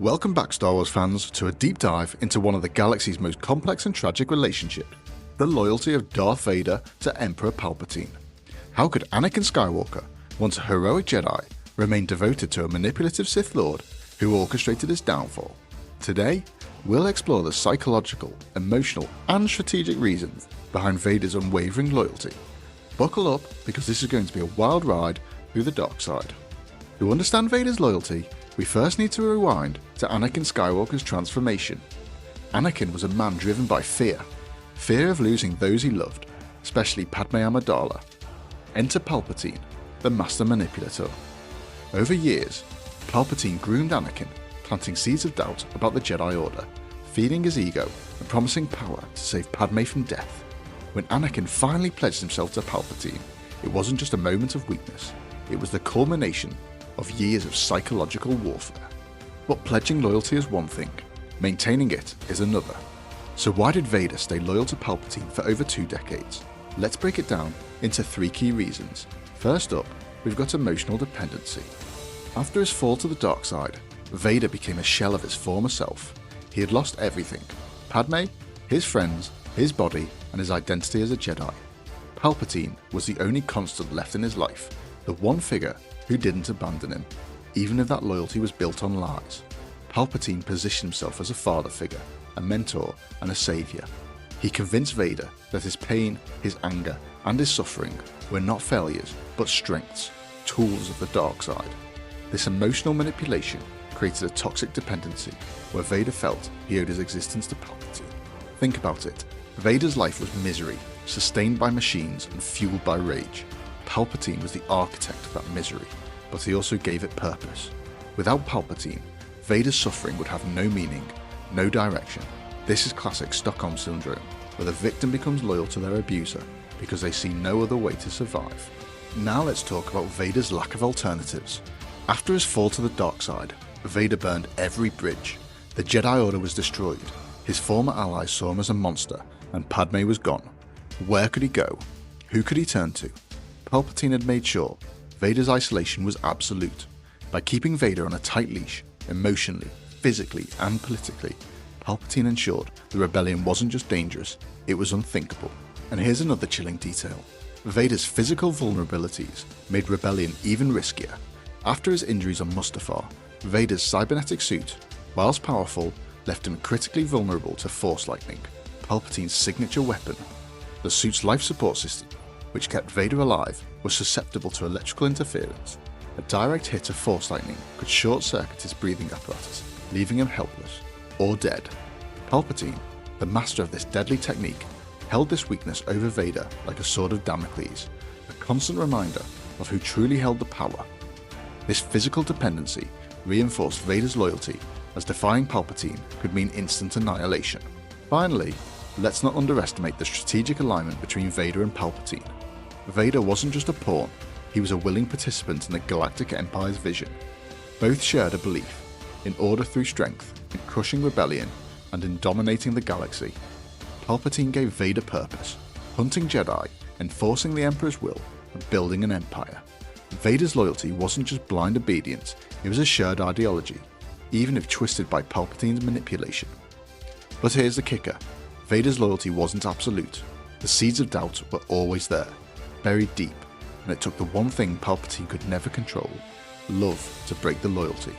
Welcome back, Star Wars fans, to a deep dive into one of the galaxy's most complex and tragic relationships, the loyalty of Darth Vader to Emperor Palpatine. How could Anakin Skywalker, once a heroic Jedi, remain devoted to a manipulative Sith Lord who orchestrated his downfall? Today, we'll explore the psychological, emotional, and strategic reasons behind Vader's unwavering loyalty. Buckle up, because this is going to be a wild ride through the dark side. To understand Vader's loyalty, we first need to rewind to Anakin Skywalker's transformation. Anakin was a man driven by fear of losing those he loved, especially Padme Amidala. Enter Palpatine, the master manipulator. Over years, Palpatine groomed Anakin, planting seeds of doubt about the Jedi Order, feeding his ego and promising power to save Padme from death. When Anakin finally pledged himself to Palpatine, it wasn't just a moment of weakness, it was the culmination of years of psychological warfare. But pledging loyalty is one thing, maintaining it is another. So why did Vader stay loyal to Palpatine for over 2 decades? Let's break it down into 3 key reasons. First up, we've got emotional dependency. After his fall to the dark side, Vader became a shell of his former self. He had lost everything: Padme, his friends, his body, and his identity as a Jedi. Palpatine was the only constant left in his life, the one figure who didn't abandon him, even if that loyalty was built on lies. Palpatine positioned himself as a father figure, a mentor, and a savior. He convinced Vader that his pain, his anger, and his suffering were not failures, but strengths, tools of the dark side. This emotional manipulation created a toxic dependency where Vader felt he owed his existence to Palpatine. Think about it. Vader's life was misery, sustained by machines and fueled by rage. Palpatine was the architect of that misery, but he also gave it purpose. Without Palpatine, Vader's suffering would have no meaning, no direction. This is classic Stockholm Syndrome, where the victim becomes loyal to their abuser because they see no other way to survive. Now let's talk about Vader's lack of alternatives. After his fall to the dark side, Vader burned every bridge. The Jedi Order was destroyed, his former allies saw him as a monster, and Padme was gone. Where could he go? Who could he turn to? Palpatine had made sure Vader's isolation was absolute. By keeping Vader on a tight leash, emotionally, physically, and politically, Palpatine ensured the rebellion wasn't just dangerous, it was unthinkable. And here's another chilling detail. Vader's physical vulnerabilities made rebellion even riskier. After his injuries on Mustafar, Vader's cybernetic suit, whilst powerful, left him critically vulnerable to Force Lightning, Palpatine's signature weapon. The suit's life support system, which kept Vader alive, was susceptible to electrical interference. A direct hit of Force Lightning could short-circuit his breathing apparatus, leaving him helpless, or dead. Palpatine, the master of this deadly technique, held this weakness over Vader like a sword of Damocles, a constant reminder of who truly held the power. This physical dependency reinforced Vader's loyalty, as defying Palpatine could mean instant annihilation. Finally, let's not underestimate the strategic alignment between Vader and Palpatine. Vader wasn't just a pawn, he was a willing participant in the Galactic Empire's vision. Both shared a belief in order through strength, in crushing rebellion, and in dominating the galaxy. Palpatine gave Vader purpose, hunting Jedi, enforcing the Emperor's will, and building an empire. Vader's loyalty wasn't just blind obedience, it was a shared ideology, even if twisted by Palpatine's manipulation. But here's the kicker. Vader's loyalty wasn't absolute. The seeds of doubt were always there, buried deep, and it took the one thing Palpatine could never control, love, to break the loyalty.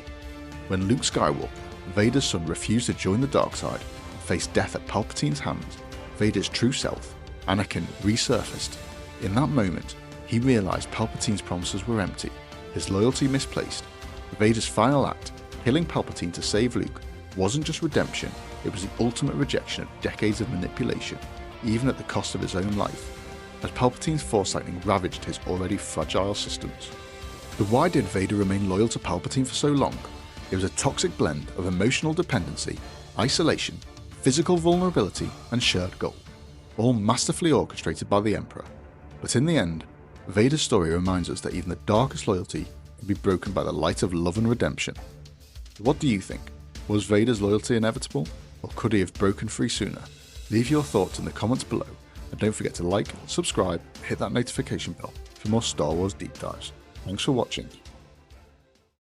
When Luke Skywalker, Vader's son, refused to join the dark side and faced death at Palpatine's hands, Vader's true self, Anakin, resurfaced. In that moment, he realized Palpatine's promises were empty, his loyalty misplaced. Vader's final act, killing Palpatine to save Luke, wasn't just redemption, it was the ultimate rejection of decades of manipulation, even at the cost of his own life, as Palpatine's Force Lightning ravaged his already fragile systems. But why did Vader remain loyal to Palpatine for so long? It was a toxic blend of emotional dependency, isolation, physical vulnerability, and shared goal, all masterfully orchestrated by the Emperor. But in the end, Vader's story reminds us that even the darkest loyalty can be broken by the light of love and redemption. What do you think? Was Vader's loyalty inevitable, or could he have broken free sooner? Leave your thoughts in the comments below, and don't forget to like, subscribe, hit that notification bell for more Star Wars deep dives. Thanks for watching.